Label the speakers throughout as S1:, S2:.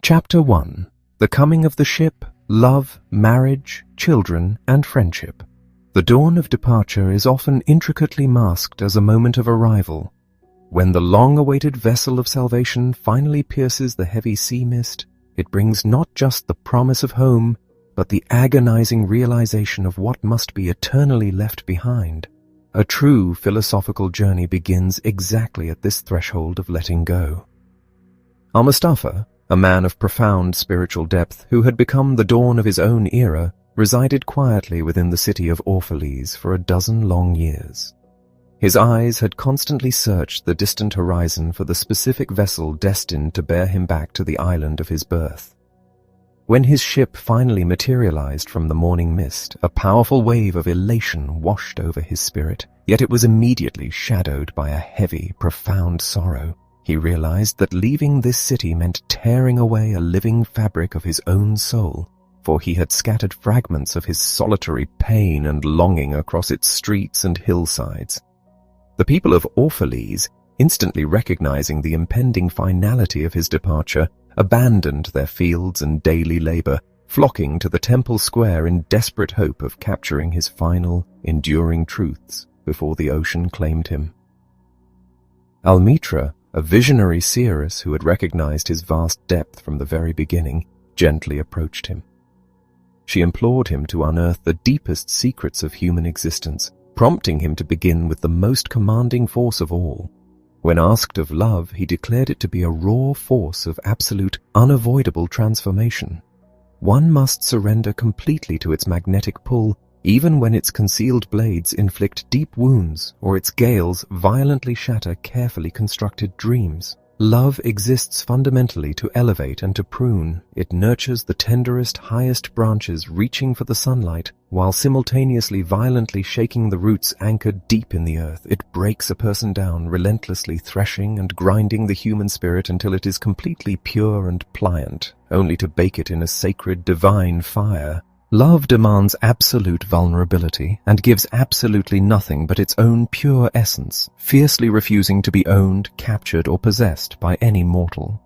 S1: Chapter 1. The Coming of the Ship, Love, Marriage, Children, and Friendship. The dawn of departure is often intricately masked as a moment of arrival. When the long-awaited vessel of salvation finally pierces the heavy sea mist, it brings not just the promise of home, but the agonizing realization of what must be eternally left behind. A true philosophical journey begins exactly at this threshold of letting go. Almustafa, a man of profound spiritual depth who had become the dawn of his own era, resided quietly within the city of Orphalese for a dozen long years. His eyes had constantly searched the distant horizon for the specific vessel destined to bear him back to the island of his birth. When his ship finally materialized from the morning mist, a powerful wave of elation washed over his spirit, yet it was immediately shadowed by a heavy, profound sorrow. He realized that leaving this city meant tearing away a living fabric of his own soul, for he had scattered fragments of his solitary pain and longing across its streets and hillsides. The people of Orphalese, instantly recognizing the impending finality of his departure, abandoned their fields and daily labor, flocking to the temple square in desperate hope of capturing his final, enduring truths before the ocean claimed him. Almitra, a visionary seeress who had recognized his vast depth from the very beginning, gently approached him. She implored him to unearth the deepest secrets of human existence, prompting him to begin with the most commanding force of all. When asked of love, he declared it to be a raw force of absolute, unavoidable transformation. One must surrender completely to its magnetic pull, even when its concealed blades inflict deep wounds or its gales violently shatter carefully constructed dreams. Love exists fundamentally to elevate and to prune. It nurtures the tenderest, highest branches reaching for the sunlight, while simultaneously violently shaking the roots anchored deep in the earth. It breaks a person down, relentlessly threshing and grinding the human spirit until it is completely pure and pliant, only to bake it in a sacred, divine fire. Love demands absolute vulnerability and gives absolutely nothing but its own pure essence, fiercely refusing to be owned, captured, or possessed by any mortal.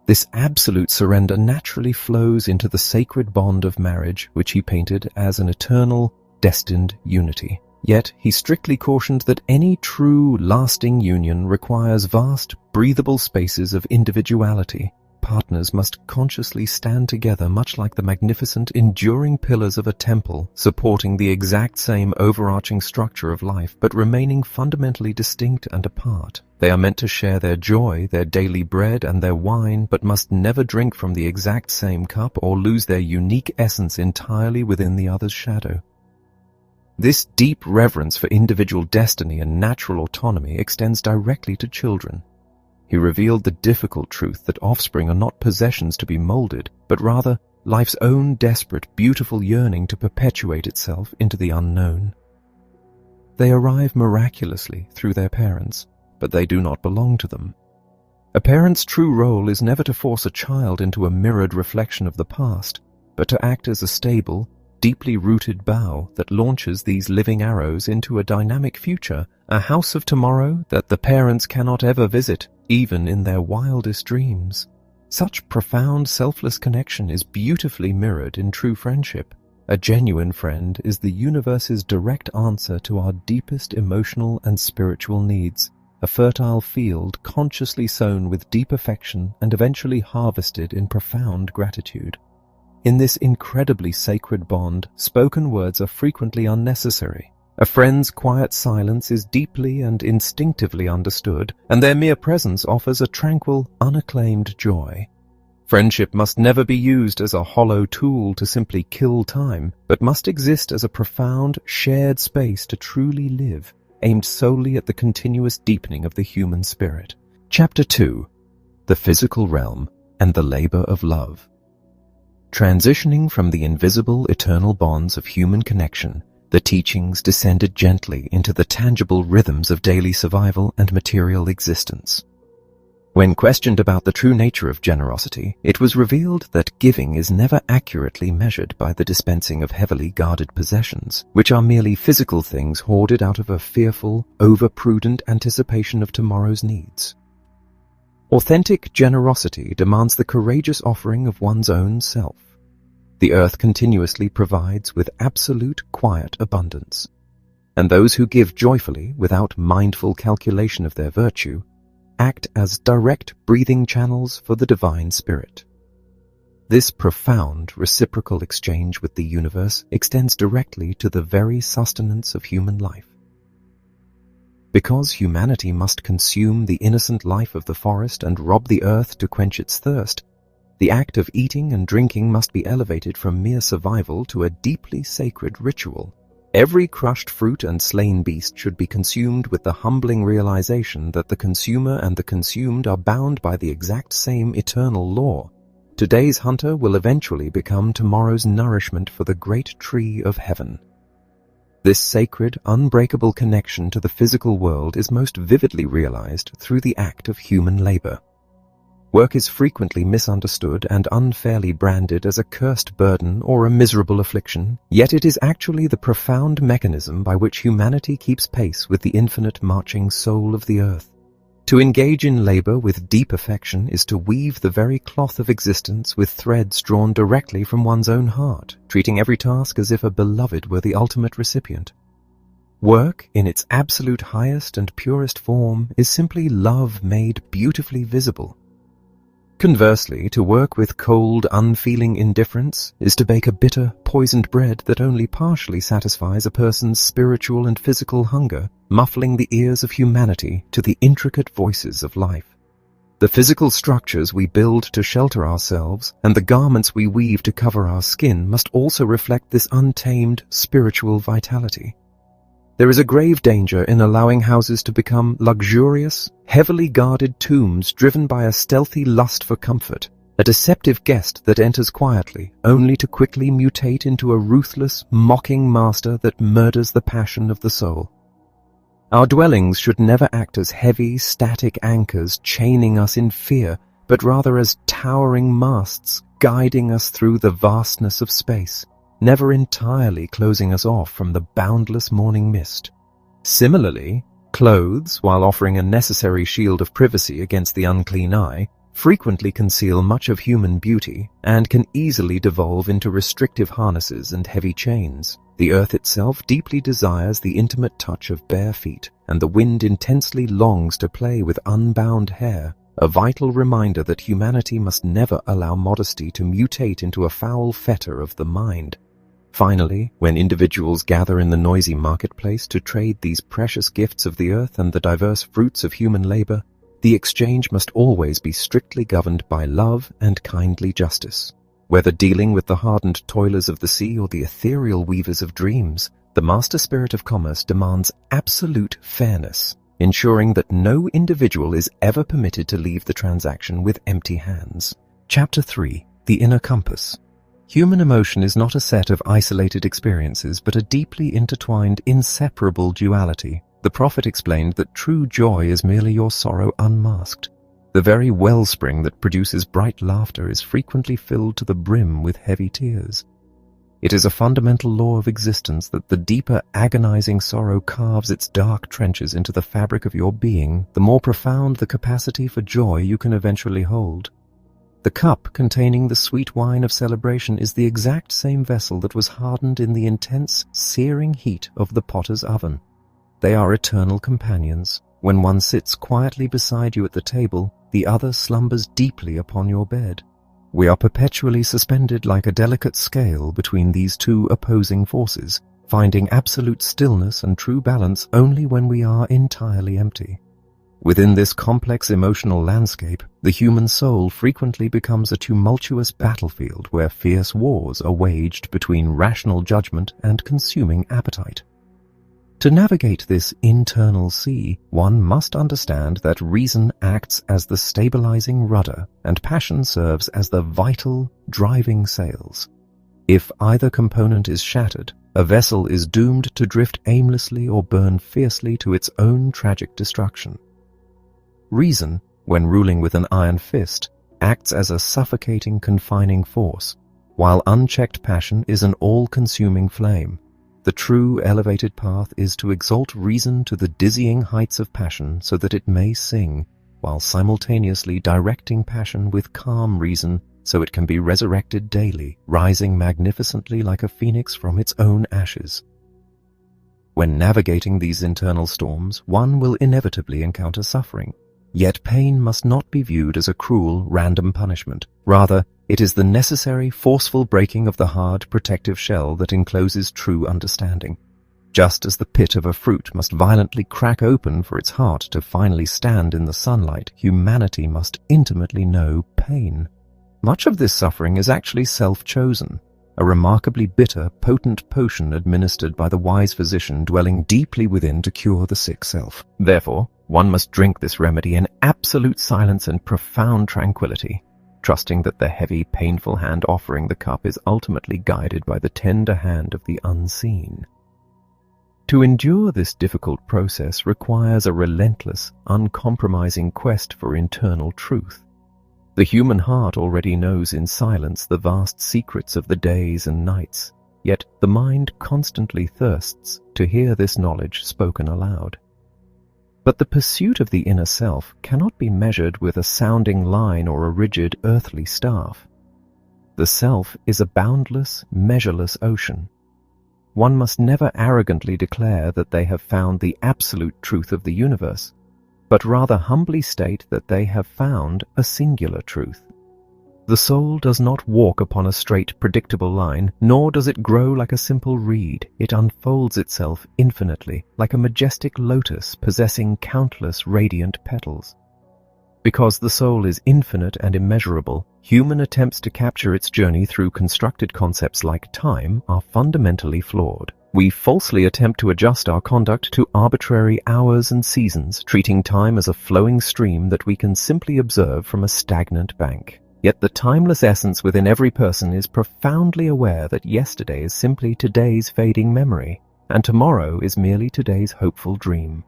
S1: This absolute surrender naturally flows into the sacred bond of marriage, which he painted as an eternal, destined unity. Yet he strictly cautioned that any true, lasting union requires vast, breathable spaces of individuality. Partners must consciously stand together much like the magnificent, enduring pillars of a temple, supporting the exact same overarching structure of life, but remaining fundamentally distinct and apart. They are meant to share their joy, their daily bread, and their wine, but must never drink from the exact same cup or lose their unique essence entirely within the other's shadow. This deep reverence for individual destiny and natural autonomy extends directly to children. He revealed the difficult truth that offspring are not possessions to be molded, but rather life's own desperate, beautiful yearning to perpetuate itself into the unknown. They arrive miraculously through their parents, but they do not belong to them. A parent's true role is never to force a child into a mirrored reflection of the past, but to act as a stable, deeply rooted bow that launches these living arrows into a dynamic future, a house of tomorrow that the parents cannot ever visit, even in their wildest dreams. Such profound, selfless connection is beautifully mirrored in true friendship. A genuine friend is the universe's direct answer to our deepest emotional and spiritual needs, a fertile field consciously sown with deep affection and eventually harvested in profound gratitude. In this incredibly sacred bond, spoken words are frequently unnecessary. A friend's quiet silence is deeply and instinctively understood, and their mere presence offers a tranquil, unacclaimed joy. Friendship must never be used as a hollow tool to simply kill time, but must exist as a profound, shared space to truly live, aimed solely at the continuous deepening of the human spirit. Chapter 2. The Physical Realm and the Labor of Love. Transitioning from the invisible, eternal bonds of human connection, the teachings descended gently into the tangible rhythms of daily survival and material existence. When questioned about the true nature of generosity, it was revealed that giving is never accurately measured by the dispensing of heavily guarded possessions, which are merely physical things hoarded out of a fearful, over-prudent anticipation of tomorrow's needs. Authentic generosity demands the courageous offering of one's own self. The earth continuously provides with absolute quiet abundance, and those who give joyfully without mindful calculation of their virtue act as direct breathing channels for the divine spirit. This profound reciprocal exchange with the universe extends directly to the very sustenance of human life. Because humanity must consume the innocent life of the forest and rob the earth to quench its thirst, the act of eating and drinking must be elevated from mere survival to a deeply sacred ritual. Every crushed fruit and slain beast should be consumed with the humbling realization that the consumer and the consumed are bound by the exact same eternal law. Today's hunter will eventually become tomorrow's nourishment for the great tree of heaven. This sacred, unbreakable connection to the physical world is most vividly realized through the act of human labor. Work is frequently misunderstood and unfairly branded as a cursed burden or a miserable affliction, yet it is actually the profound mechanism by which humanity keeps pace with the infinite marching soul of the earth. To engage in labor with deep affection is to weave the very cloth of existence with threads drawn directly from one's own heart, treating every task as if a beloved were the ultimate recipient. Work, in its absolute highest and purest form, is simply love made beautifully visible. Conversely, to work with cold, unfeeling indifference is to bake a bitter, poisoned bread that only partially satisfies a person's spiritual and physical hunger, muffling the ears of humanity to the intricate voices of life. The physical structures we build to shelter ourselves and the garments we weave to cover our skin must also reflect this untamed spiritual vitality. There is a grave danger in allowing houses to become luxurious, heavily guarded tombs driven by a stealthy lust for comfort, a deceptive guest that enters quietly, only to quickly mutate into a ruthless, mocking master that murders the passion of the soul. Our dwellings should never act as heavy, static anchors chaining us in fear, but rather as towering masts guiding us through the vastness of space, never entirely closing us off from the boundless morning mist. Similarly, clothes, while offering a necessary shield of privacy against the unclean eye, frequently conceal much of human beauty and can easily devolve into restrictive harnesses and heavy chains. The earth itself deeply desires the intimate touch of bare feet, and the wind intensely longs to play with unbound hair, a vital reminder that humanity must never allow modesty to mutate into a foul fetter of the mind. Finally, when individuals gather in the noisy marketplace to trade these precious gifts of the earth and the diverse fruits of human labor, the exchange must always be strictly governed by love and kindly justice. Whether dealing with the hardened toilers of the sea or the ethereal weavers of dreams, the master spirit of commerce demands absolute fairness, ensuring that no individual is ever permitted to leave the transaction with empty hands. Chapter 3. The Inner Compass. Human emotion is not a set of isolated experiences, but a deeply intertwined, inseparable duality. The prophet explained that true joy is merely your sorrow unmasked. The very wellspring that produces bright laughter is frequently filled to the brim with heavy tears. It is a fundamental law of existence that the deeper, agonizing sorrow carves its dark trenches into the fabric of your being, the more profound the capacity for joy you can eventually hold. The cup containing the sweet wine of celebration is the exact same vessel that was hardened in the intense, searing heat of the potter's oven. They are eternal companions. When one sits quietly beside you at the table, the other slumbers deeply upon your bed. We are perpetually suspended like a delicate scale between these two opposing forces, finding absolute stillness and true balance only when we are entirely empty. Within this complex emotional landscape, the human soul frequently becomes a tumultuous battlefield where fierce wars are waged between rational judgment and consuming appetite. To navigate this internal sea, one must understand that reason acts as the stabilizing rudder and passion serves as the vital, driving sails. If either component is shattered, a vessel is doomed to drift aimlessly or burn fiercely to its own tragic destruction. Reason, when ruling with an iron fist, acts as a suffocating, confining force, while unchecked passion is an all-consuming flame. The true elevated path is to exalt reason to the dizzying heights of passion so that it may sing, while simultaneously directing passion with calm reason so it can be resurrected daily, rising magnificently like a phoenix from its own ashes. When navigating these internal storms, one will inevitably encounter suffering. Yet pain must not be viewed as a cruel, random punishment. Rather, it is the necessary, forceful breaking of the hard, protective shell that encloses true understanding. Just as the pit of a fruit must violently crack open for its heart to finally stand in the sunlight, humanity must intimately know pain. Much of this suffering is actually self-chosen, a remarkably bitter, potent potion administered by the wise physician dwelling deeply within to cure the sick self. Therefore, one must drink this remedy in absolute silence and profound tranquility, trusting that the heavy, painful hand offering the cup is ultimately guided by the tender hand of the unseen. To endure this difficult process requires a relentless, uncompromising quest for internal truth. The human heart already knows in silence the vast secrets of the days and nights, yet the mind constantly thirsts to hear this knowledge spoken aloud. But the pursuit of the inner self cannot be measured with a sounding line or a rigid earthly staff. The self is a boundless, measureless ocean. One must never arrogantly declare that they have found the absolute truth of the universe, but rather humbly state that they have found a singular truth. The soul does not walk upon a straight, predictable line, nor does it grow like a simple reed. It unfolds itself infinitely, like a majestic lotus possessing countless radiant petals. Because the soul is infinite and immeasurable, human attempts to capture its journey through constructed concepts like time are fundamentally flawed. We falsely attempt to adjust our conduct to arbitrary hours and seasons, treating time as a flowing stream that we can simply observe from a stagnant bank. Yet the timeless essence within every person is profoundly aware that yesterday is simply today's fading memory, and tomorrow is merely today's hopeful dream.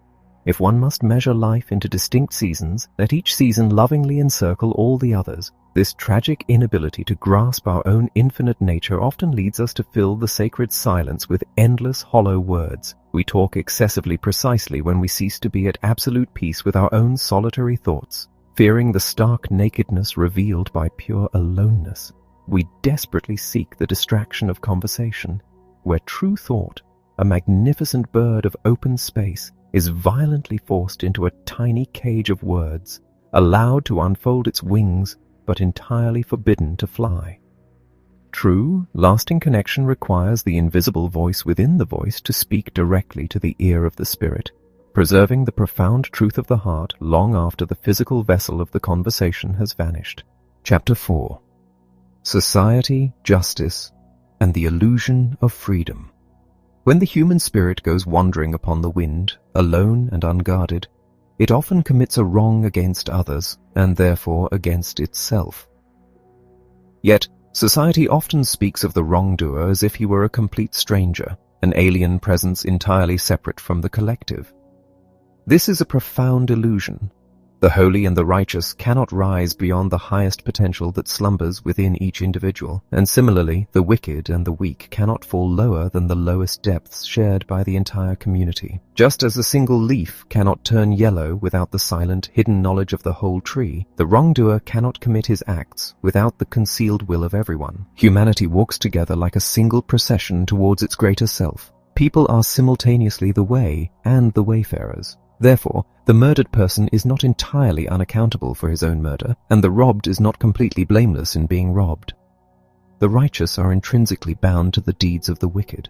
S1: If one must measure life into distinct seasons, let each season lovingly encircle all the others. This tragic inability to grasp our own infinite nature often leads us to fill the sacred silence with endless hollow words. We talk excessively precisely when we cease to be at absolute peace with our own solitary thoughts. Fearing the stark nakedness revealed by pure aloneness, we desperately seek the distraction of conversation, where true thought, a magnificent bird of open space, is violently forced into a tiny cage of words, allowed to unfold its wings, but entirely forbidden to fly. True, lasting connection requires the invisible voice within the voice to speak directly to the ear of the spirit, preserving the profound truth of the heart long after the physical vessel of the conversation has vanished. Chapter 4. Society, Justice, and the Illusion of Freedom. When the human spirit goes wandering upon the wind, alone and unguarded, it often commits a wrong against others, and therefore against itself. Yet, society often speaks of the wrongdoer as if he were a complete stranger, an alien presence entirely separate from the collective. This is a profound illusion. The holy and the righteous cannot rise beyond the highest potential that slumbers within each individual, and similarly, the wicked and the weak cannot fall lower than the lowest depths shared by the entire community. Just as a single leaf cannot turn yellow without the silent, hidden knowledge of the whole tree, the wrongdoer cannot commit his acts without the concealed will of everyone. Humanity walks together like a single procession towards its greater self. People are simultaneously the way and the wayfarers. Therefore, the murdered person is not entirely unaccountable for his own murder, and the robbed is not completely blameless in being robbed. The righteous are intrinsically bound to the deeds of the wicked.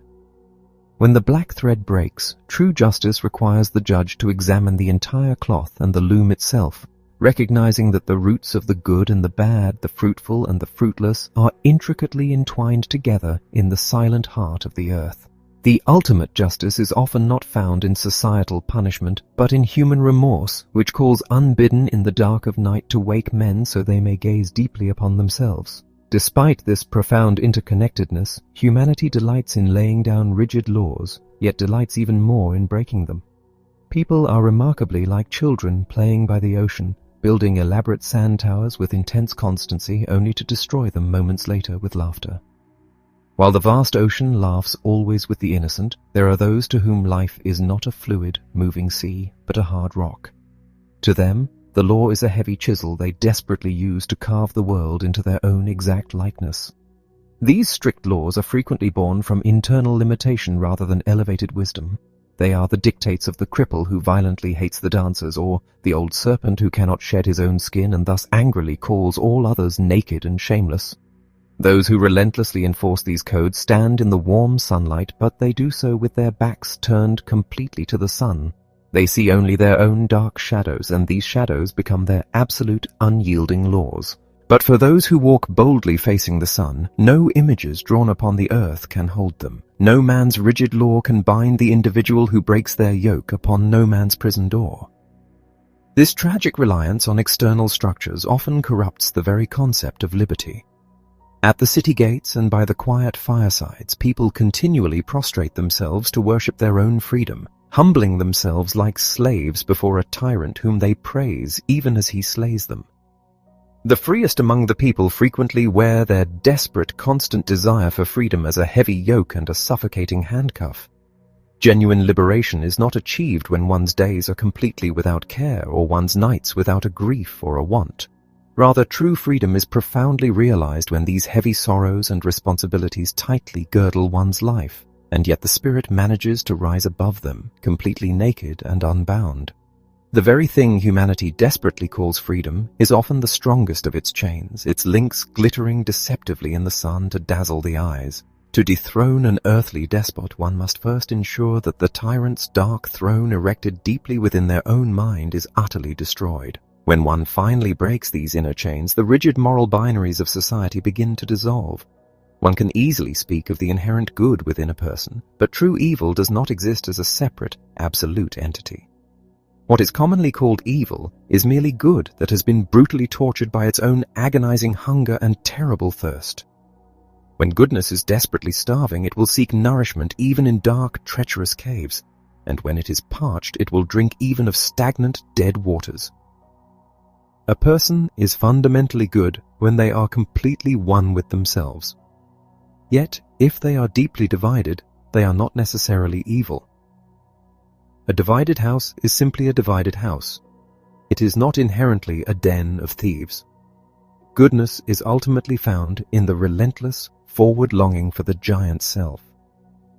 S1: When the black thread breaks, true justice requires the judge to examine the entire cloth and the loom itself, recognizing that the roots of the good and the bad, the fruitful and the fruitless, are intricately entwined together in the silent heart of the earth. The ultimate justice is often not found in societal punishment, but in human remorse, which calls unbidden in the dark of night to wake men so they may gaze deeply upon themselves. Despite this profound interconnectedness, humanity delights in laying down rigid laws, yet delights even more in breaking them. People are remarkably like children playing by the ocean, building elaborate sand towers with intense constancy only to destroy them moments later with laughter. While the vast ocean laughs always with the innocent, there are those to whom life is not a fluid, moving sea, but a hard rock. To them, The law is a heavy chisel they desperately use to carve the world into their own exact likeness. These strict laws are frequently born from internal limitation rather than elevated wisdom. They are the dictates of the cripple who violently hates the dancers, or the old serpent who cannot shed his own skin and thus angrily calls all others naked and shameless. Those who relentlessly enforce these codes stand in the warm sunlight, but they do so with their backs turned completely to the sun. They see only their own dark shadows, and these shadows become their absolute, unyielding laws. But for those who walk boldly facing the sun, no images drawn upon the earth can hold them. No man's rigid law can bind the individual who breaks their yoke upon no man's prison door. This tragic reliance on external structures often corrupts the very concept of liberty. At the city gates and by the quiet firesides, people continually prostrate themselves to worship their own freedom, humbling themselves like slaves before a tyrant whom they praise even as he slays them. The freest among the people frequently wear their desperate, constant desire for freedom as a heavy yoke and a suffocating handcuff. Genuine liberation is not achieved when one's days are completely without care or one's nights without a grief or a want. Rather, true freedom is profoundly realized when these heavy sorrows and responsibilities tightly girdle one's life, and yet the spirit manages to rise above them, completely naked and unbound. The very thing humanity desperately calls freedom is often the strongest of its chains, its links glittering deceptively in the sun to dazzle the eyes. To dethrone an earthly despot, one must first ensure that the tyrant's dark throne erected deeply within their own mind is utterly destroyed. When one finally breaks these inner chains, the rigid moral binaries of society begin to dissolve. One can easily speak of the inherent good within a person, but true evil does not exist as a separate, absolute entity. What is commonly called evil is merely good that has been brutally tortured by its own agonizing hunger and terrible thirst. When goodness is desperately starving, it will seek nourishment even in dark, treacherous caves, and when it is parched, it will drink even of stagnant, dead waters. A person is fundamentally good when they are completely one with themselves. Yet, if they are deeply divided, they are not necessarily evil. A divided house is simply a divided house. It is not inherently a den of thieves. Goodness is ultimately found in the relentless, forward longing for the giant self.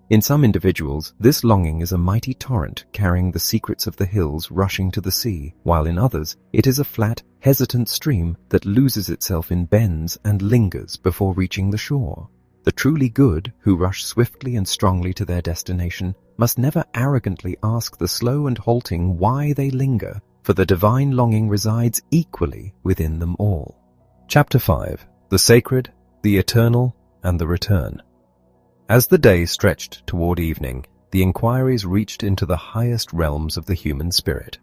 S1: In some individuals, this longing is a mighty torrent carrying the secrets of the hills rushing to the sea, while in others, it is a flat, hesitant stream that loses itself in bends and lingers before reaching the shore. The truly good, who rush swiftly and strongly to their destination, must never arrogantly ask the slow and halting why they linger, for the divine longing resides equally within them all. Chapter 5. The Sacred, the Eternal, and the Return. As the day stretched toward evening, the inquiries reached into the highest realms of the human spirit.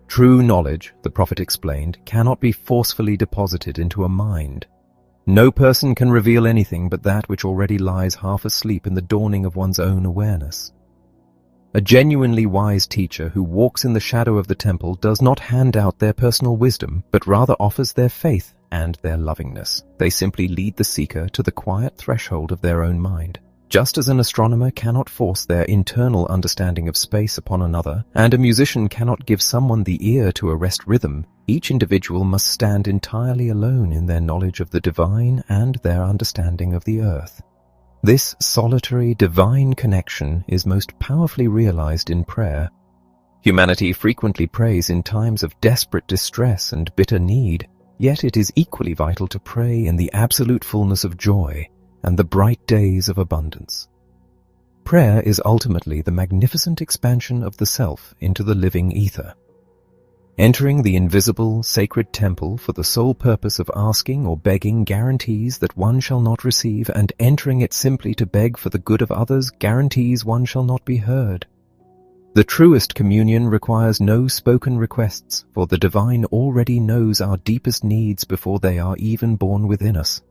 S1: True knowledge, the prophet explained, cannot be forcefully deposited into a mind. No person can reveal anything but that which already lies half asleep in the dawning of one's own awareness. A genuinely wise teacher who walks in the shadow of the temple does not hand out their personal wisdom, but rather offers their faith and their lovingness. They simply lead the seeker to the quiet threshold of their own mind. Just as an astronomer cannot force their internal understanding of space upon another, and a musician cannot give someone the ear to arrest rhythm, each individual must stand entirely alone in their knowledge of the divine and their understanding of the earth. This solitary divine connection is most powerfully realized in prayer. Humanity frequently prays in times of desperate distress and bitter need, yet it is equally vital to pray in the absolute fullness of joy and the bright days of abundance. Prayer is ultimately the magnificent expansion of the self into the living ether. Entering the invisible, sacred temple for the sole purpose of asking or begging guarantees that one shall not receive, and entering it simply to beg for the good of others guarantees one shall not be heard. The truest communion requires no spoken requests, for the divine already knows our deepest needs before they are even born within us.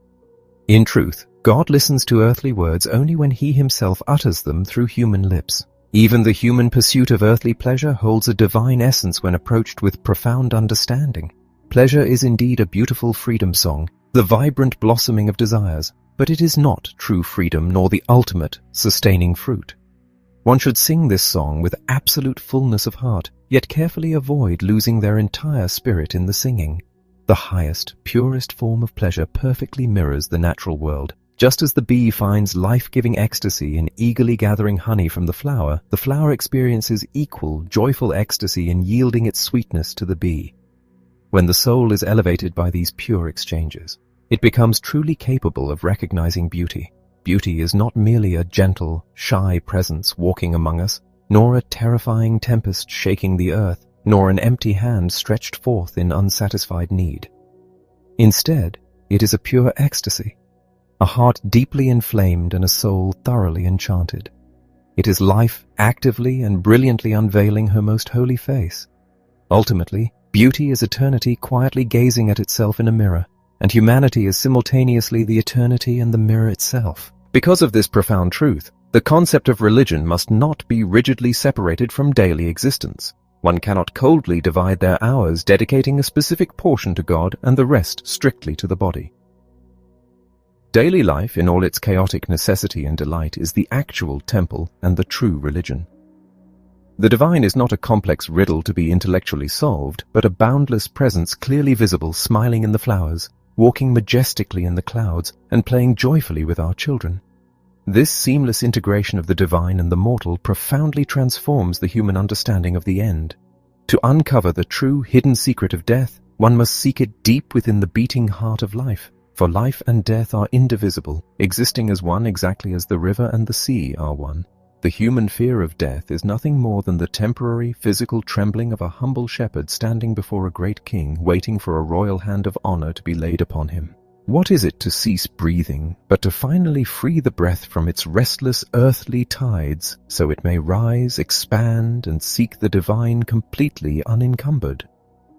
S1: In truth, God listens to earthly words only when He Himself utters them through human lips. Even the human pursuit of earthly pleasure holds a divine essence when approached with profound understanding. Pleasure is indeed a beautiful freedom song, the vibrant blossoming of desires, but it is not true freedom nor the ultimate, sustaining fruit. One should sing this song with absolute fullness of heart, yet carefully avoid losing their entire spirit in the singing. The highest, purest form of pleasure perfectly mirrors the natural world. Just as the bee finds life-giving ecstasy in eagerly gathering honey from the flower experiences equal, joyful ecstasy in yielding its sweetness to the bee. When the soul is elevated by these pure exchanges, it becomes truly capable of recognizing beauty. Beauty is not merely a gentle, shy presence walking among us, nor a terrifying tempest shaking the earth, nor an empty hand stretched forth in unsatisfied need. Instead, it is a pure ecstasy, a heart deeply inflamed and a soul thoroughly enchanted. It is life actively and brilliantly unveiling her most holy face. Ultimately, beauty is eternity quietly gazing at itself in a mirror, and humanity is simultaneously the eternity and the mirror itself. Because of this profound truth, the concept of religion must not be rigidly separated from daily existence. One cannot coldly divide their hours dedicating a specific portion to God and the rest strictly to the body. Daily life in all its chaotic necessity and delight is the actual temple and the true religion. The divine is not a complex riddle to be intellectually solved, but a boundless presence clearly visible smiling in the flowers, walking majestically in the clouds, and playing joyfully with our children. This seamless integration of the divine and the mortal profoundly transforms the human understanding of the end. To uncover the true hidden secret of death, one must seek it deep within the beating heart of life. For life and death are indivisible, existing as one exactly as the river and the sea are one. The human fear of death is nothing more than the temporary physical trembling of a humble shepherd standing before a great king, waiting for a royal hand of honor to be laid upon him. What is it to cease breathing, but to finally free the breath from its restless earthly tides, so it may rise, expand, and seek the divine completely unencumbered?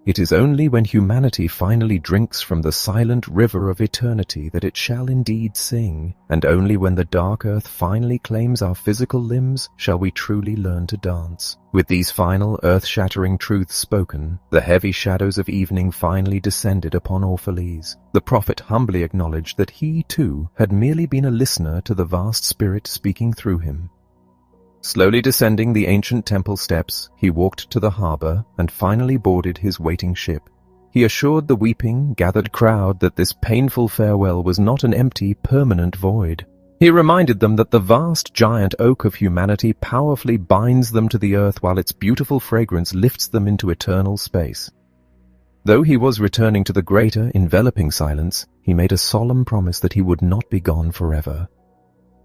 S1: It is only when humanity finally drinks from the silent river of eternity that it shall indeed sing, and only when the dark earth finally claims our physical limbs shall we truly learn to dance. With these final earth-shattering truths spoken, the heavy shadows of evening finally descended upon Orphalese. The prophet humbly acknowledged that he, too, had merely been a listener to the vast spirit speaking through him. Slowly descending the ancient temple steps, he walked to the harbor and finally boarded his waiting ship. He assured the weeping, gathered crowd that this painful farewell was not an empty, permanent void. He reminded them that the vast giant oak of humanity powerfully binds them to the earth while its beautiful fragrance lifts them into eternal space. Though he was returning to the greater, enveloping silence, he made a solemn promise that he would not be gone forever.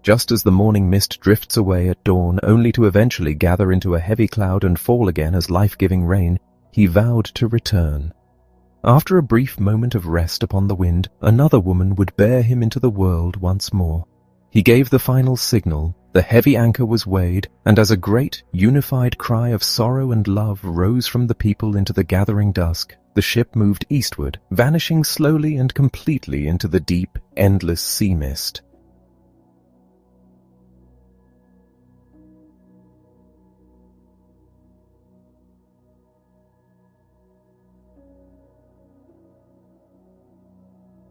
S1: Just as the morning mist drifts away at dawn only to eventually gather into a heavy cloud and fall again as life-giving rain, he vowed to return. After a brief moment of rest upon the wind, another woman would bear him into the world once more. He gave the final signal, the heavy anchor was weighed, and as a great, unified cry of sorrow and love rose from the people into the gathering dusk, the ship moved eastward, vanishing slowly and completely into the deep, endless sea mist.